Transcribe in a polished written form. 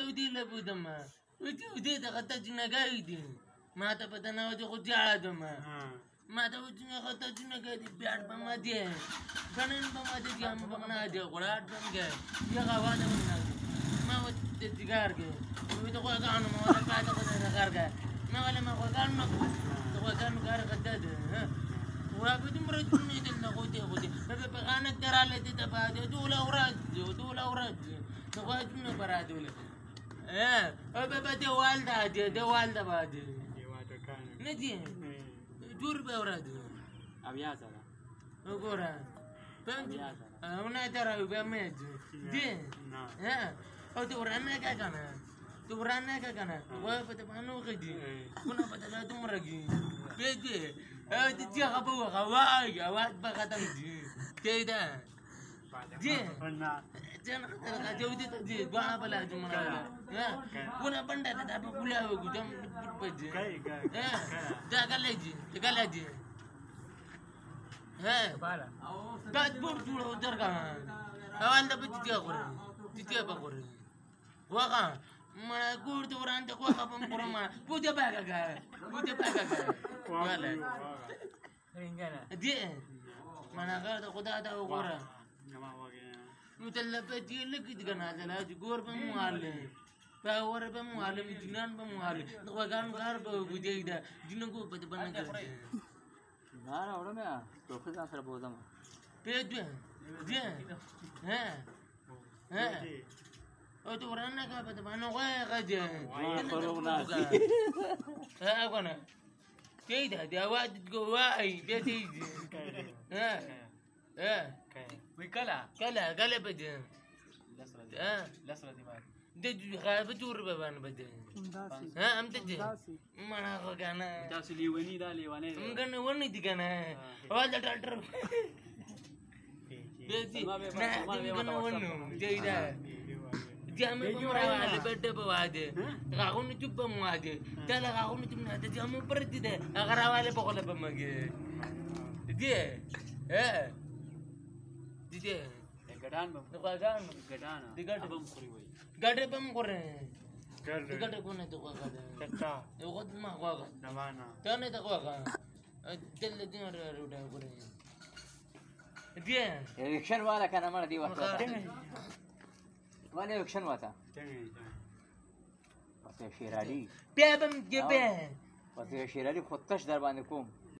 ودي لابودما ودي تغطى نقايدي ما تبدنا ودي خد عادما ما تودينا خطتنا قاعد بيعرف ما دي بنين ما دي جام بمنا دي قرار بمجا يا غوانا منا ما ود تجارك ويتقول كانوا ما ولا بعد كذا كارك ما ولا ما كانوا تقول كانوا كارك قداد ورابط مرجوني دلنا قوتي بقانا ترى لدي تبادي دولا وراد تقولنا برادولا بدي والدة دي والدة بادي نجي جور بوراد أبيات هذا أقوله فهمت هنا ترى بميت دي أو تورنا كأنا وفتبانو خدي كنا فتلا تمرقي بيجي تجي خبوا خواي أواد بختم كذا دي jangan kata jauh itu di gua apa lah cuma ya guna benda tapi pula aku jam berbaji ya jaga lagi kat pun sudah ujar kan awal tapi tidak apa kurang gua kan mana kur tu orang tak gua apa kurang mana puja baga wala dia mana kata kuda ada kurang متلفت لك تقنا هذا جور بمعلم باور بمعلم جنان بمعلم نقول غرب وجيدا جنكو بتبنا كذا نارا ولا ما توخذ أسر بوزما بيجوا ها أو تورنا كا بتبنا غير غجا ها أقولنا كيدا دعوات جواي بيجي كلا بدين لسرة دماغ دج خايف تور ببان بدين ها أم تجي ما أنا خاكنا تاسو ليواني دا ليواني ممكن وني تكنا هذا تالتر بيجي ممكن ونو جيدا جامع بمرأة لبده بواده كأكون نجيب بمواده تلا كأكون نجيب ناده جامع برد ده أغرى والله بقول بمجي دي دي gadaan abam kuri way gade bam kore gade kone to gade tetta e god ma goga namana tane to goga del din ruda kore dia election wala kana mara di waqt wala election wata واسه شیرالی بیا بم جبه واسه شیرالی خودش در باندې کوم